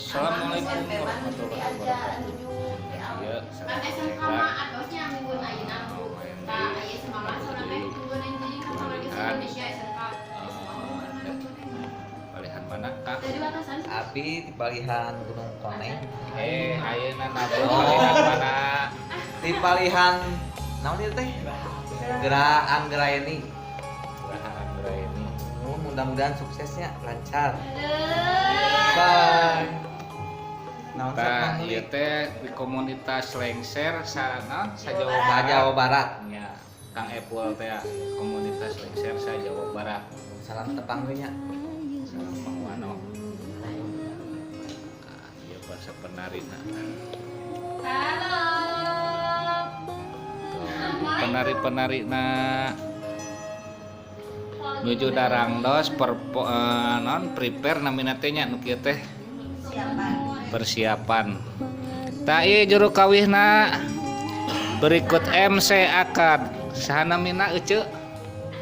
Assalamualaikum warahmatullahi wabarakatuh. Iya, Kan SMK mah atosnya mingguan ayeuna. Tah aya semangat soalna teh mingguan anjing ka Kongres Indonesia SMK. Palihan mana Kak? Dari batasan. Api di palihan Gunung Koneng. Ayeuna nabung palihan mana? Di palihan naon ieu teh? Gera Anggraeni. Ini. Mudah-mudahan suksesnya lancar. Bye. Bye. Naon Tah satna ieu teh di komunitas Lengser sana Jawa Sa Jawa Barat. Ya, Kang Epul teh komunitas Lengser sa Jawa Barat. Salam tepang we nya. Salam pangwano. Ieu bahasa penarina. Halo. Penari-penari nuju darangdos non prepare namina teh nya nu kieu teh persiapan. Ta ieu juru kawihna berikut MC akad saha namina euceu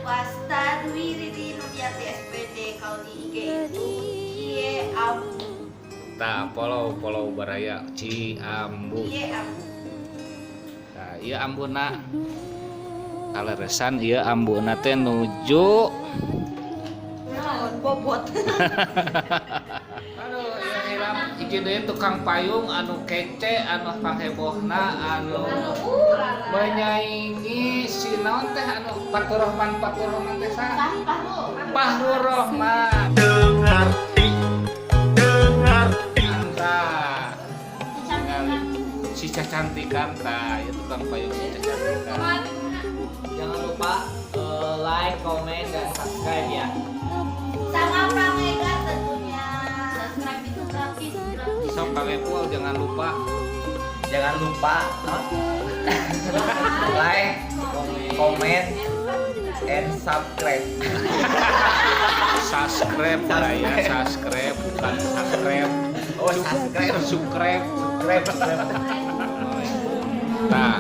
Wasta Dwi Ridi Nudiati SPD Kaudi IG itu Cie Ambu. ta Pulau Baraya Ciambu. Cie Ambu. Nah, ieu ambuna kaleresan ieu ambuna teh nuju Naon bobot. aduh ieu hiram hiji deui tukang payung anu kece anu panghebohna anu menyaingi si naon teh anu Fatur Rahman teh saha? Fahrul Rahman. Nah, si Cacantikan tah ieu tukang payung si Cacantikan. Jangan lupa like, komen dan subscribe ya. Sama Pramega tentunya. Subscribe itu gratis. Sok Kang Epul jangan lupa Jangan lupa like, comment, and subscribe. subscribe lah ya, subscribe bukan subscribe. Oh, subscribe. Subscribe. Subscribe. Nah,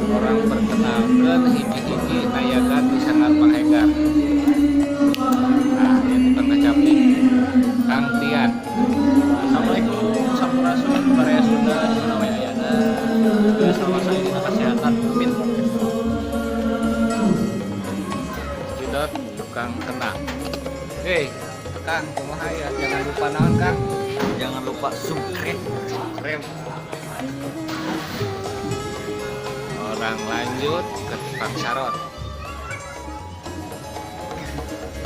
orang perkenalkan hiji-hiji nayagan di Sanggar Panghegar. Nah, ini tukang kacaping Kang Tian. Assalamualaikum sampurasun Korea Sunda Sunda Ayana sama saya di kesehatan Amin. Cidot tukang kena. Kang, kumaha ya? Jangan lupa naon Kang. Jangan lupa subscribe. Subscribe. Orang lanjut ke tukang sarot.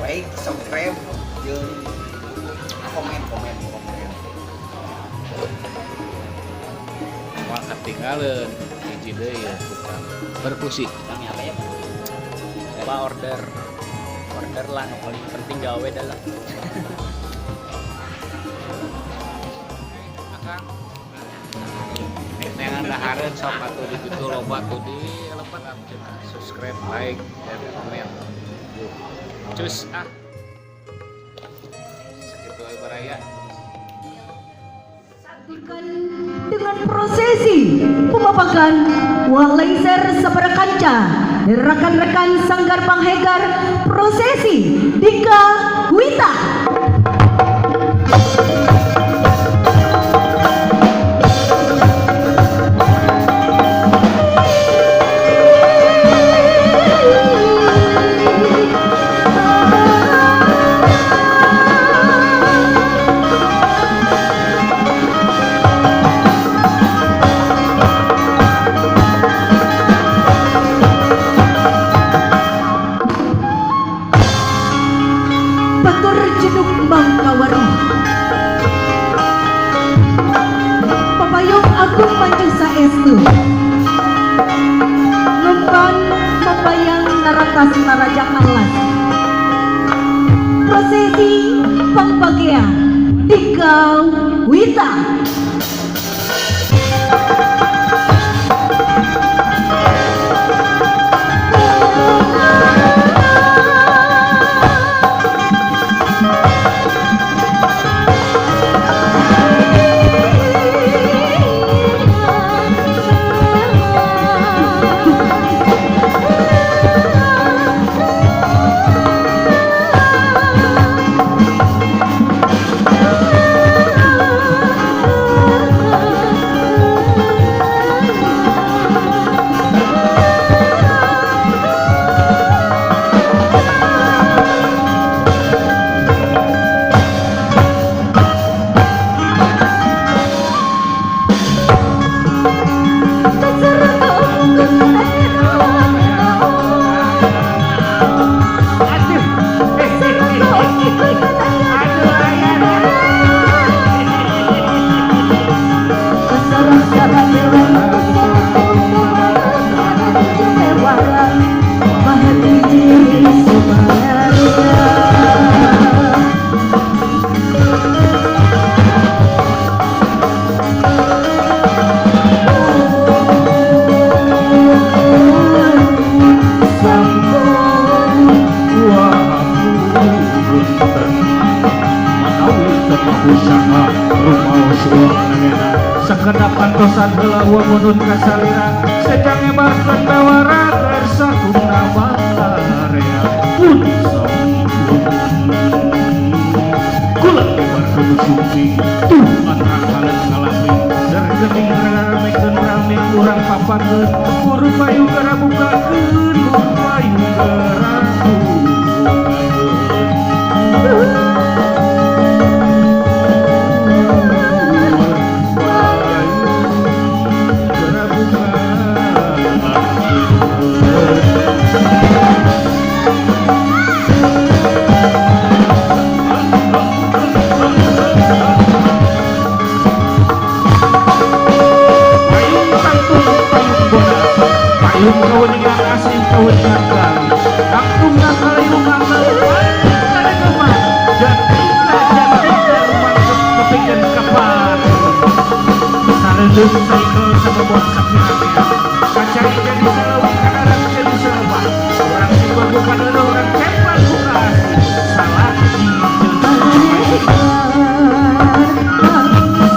Baik, subscribe. Jeung komen. Moal katinggalan hiji deui ya tukang perkusi. Kami apa ya? Coba order lah, yang paling penting gawe adalah Akang. Nengan dahareun sok atuh di kitu loba tuh di lepat subscribe, like, dan komen. Cus Sakitu wae baraya. Dengan prosesi pemapakan uang lengser sabara kanca rekan-rekan Sanggar Panghegar prosesi Dika Wita. Batur Jeduk Bangkawaru Papayong Agung Manjung Saestu Lumpan Papayang Naratas Narajak Alas Prosesi Pangpagea Dika Wita. rumah suara sekedap pantosan heula munut kasalira sejang ebarkeun bewara tersakuna barea pun kula ebarkeun sumpi tuh antara kalen ngalapi dergeuning rame urang papakeun buru payu gara bukakeun buru payu gara payung kawenningan asing kawenningan garu angkum ngakalayung ada kemah dan kita mantep kepingin kapan saredeung cycle sama bos sakit kacai jadi selawik kadang jadi selawak orang singgung bukan orang cempal bukan salah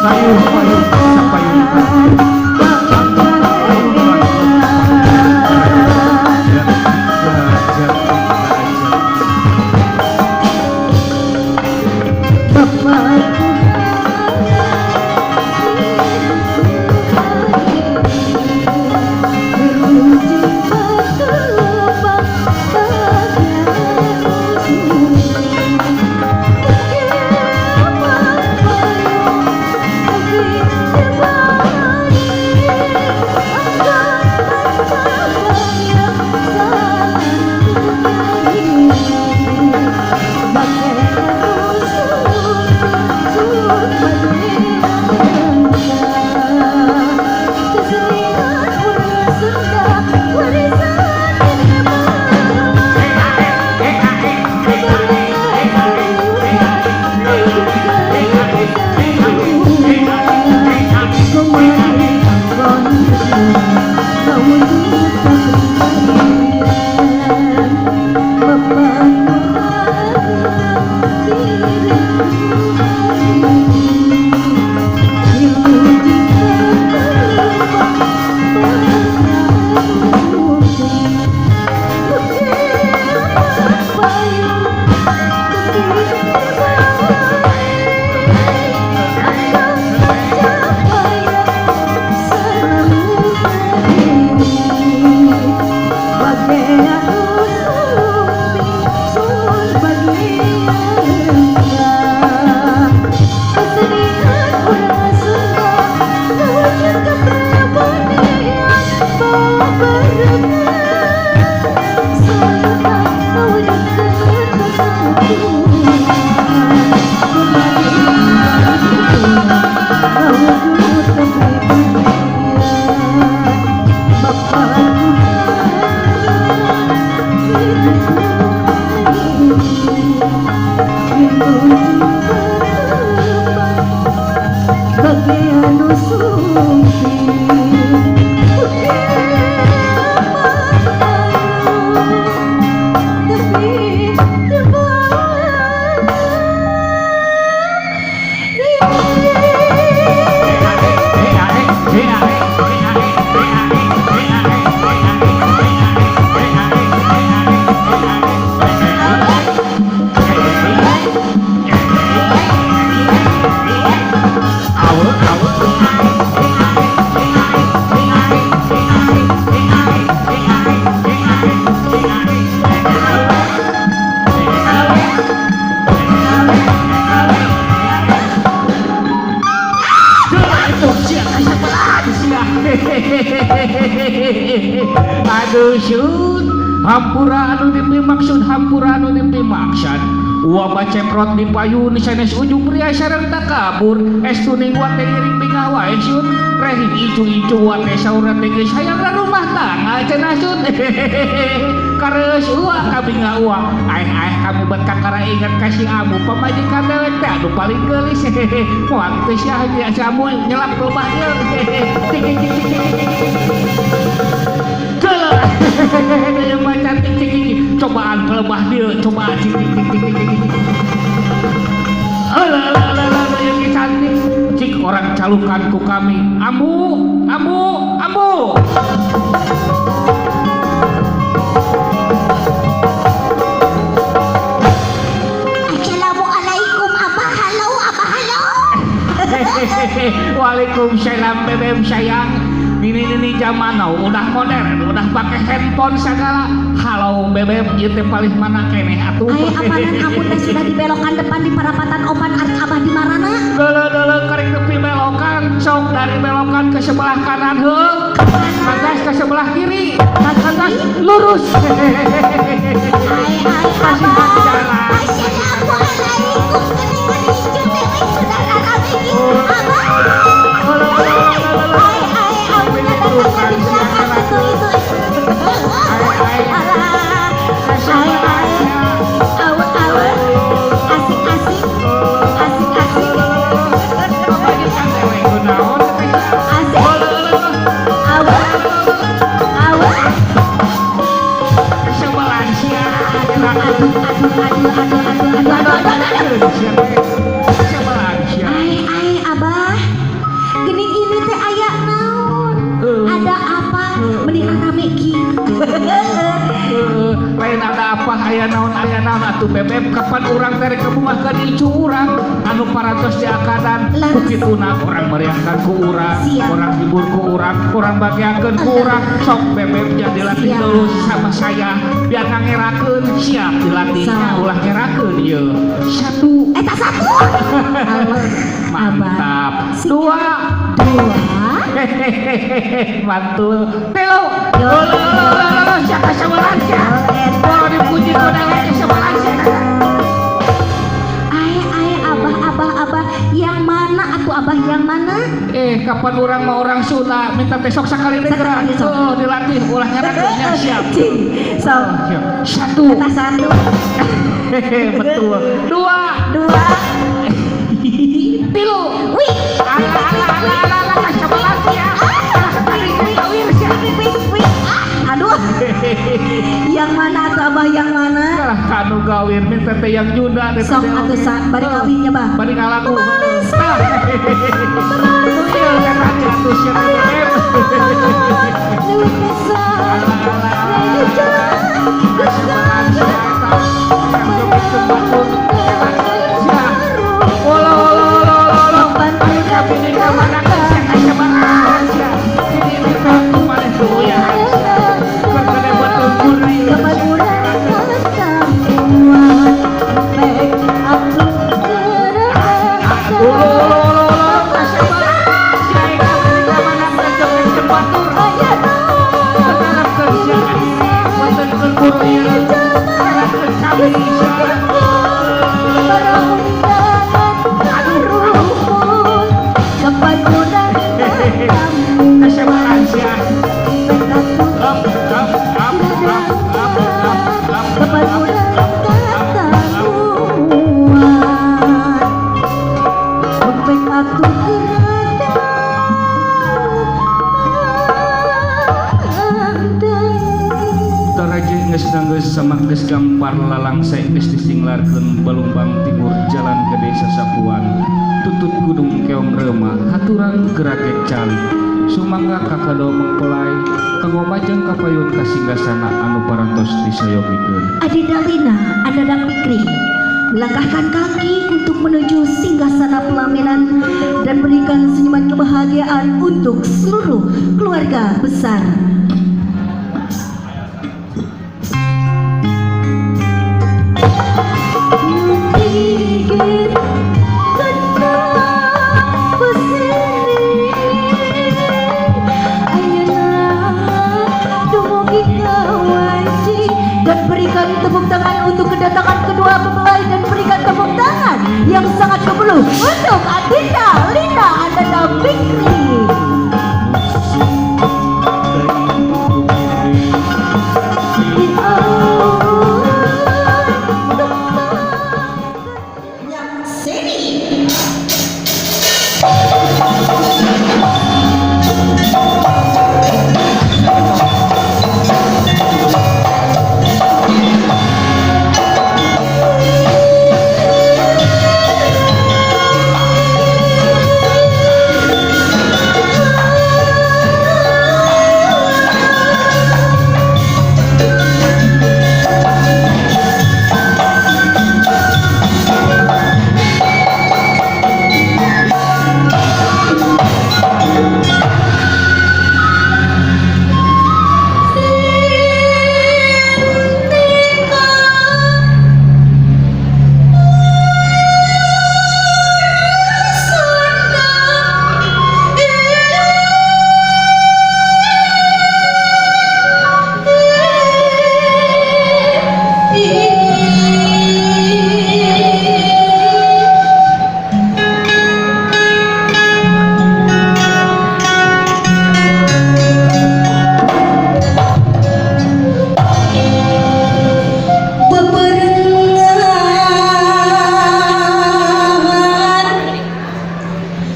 sayur payung sapayung Aduh syut hampura anu dipimaksud hampura anu dipimaksud uang ceprot di payun sanes ujung pria sareng tak kabur estuning wate iring pingawa syut rehin icu-icu wate saurat geus hayang rumah tangga cenah syut kareus uang kami ngauang aih kamu bet kakara ingat kasih amu pamajikan teh anu paling geulis moal teh sia biasa amu nyelap kelebah yang baca tik cobaan kelebah dia cobaan tik alah yang cantik orang calukan ku kami. Ambu, ambu, ambu. Assalamualaikum Abah. Halo Abah. Halo. Waalaikumsalam bebem sayang. Ini zaman now udah modern, udah pakai handphone segala. Halo bebem, ieu teh paling mana keneh atuh. Ai apanan amun teh sudah dibelokkan depan di perapatan Oman arek Abah di marana? Deuleu karek nepi belokan, sok dari belokan ke sebelah kanan heuh. Lantas ke sebelah kiri, lantas lurus. Ai Kasih Abah. jalan. Assalamualaikum. Geuning hijau dewe saudara kami iki. Abah. Ai amun datang di belakang itu. Awet-awet. Asik-asik. Asik-asik. Asik. Awet. Awet. Ai Abah. Geuning ini teh aya naon? Ada apa? Mending rame kieu. Lain ada apa aya naon atuh bebeb kapan urang teh kebuahkeun icu urang anu parantos diakadan kituna urang meriahkan ku urang Siap. urang hibur ku urang bagiakeun ku urang sok bebeb jadi latih Siap. dulu sama saya biar ngerakeun siap dilatihnya Sok. ulah ngerakeun ieu satu Eta satu. mantap Siap. dua hehehe mantul telu Yo. siapa sebelah kalau dipuji kodanya sebelah Ai Abah yang mana atuh Abah yang mana? kapan orang mau orang Sunda minta besok sekali negara Sekali, sok. oh dilatih ulah ngerakeunnya siap Cing. So, siap satu eta satu, betul dua tilu wih, ala ka sebelah ya tadi kawin siap wih. Aduh, yang mana atuh Abah yang mana? kalah kanu gawin minta teh yang Junda teh Sok atuh bari kawinnya Bah. bari ngalaku iya kan aja atuh siap bebeb Dewi Nesa, Samak geus gampar lalangsa geus disinglarkeun balumbang timur jalan gede sasapuan tutut gunung keong reuma haturan geragek cali sumangga kakado mengpelai kanggo majeng kapayun kasinggasana anu parantos disayogikeun Adinda Lina, Anda Fikri melangkahkan kaki untuk menuju singgasana pelaminan dan berikan senyuman kebahagiaan untuk seluruh keluarga besar. Dan berikan tepuk tangan untuk kedatangan kedua mempelai dan berikan tepuk tangan yang sangat kebeluh untuk Adinda Lina Anda Fikri.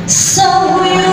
Sauyu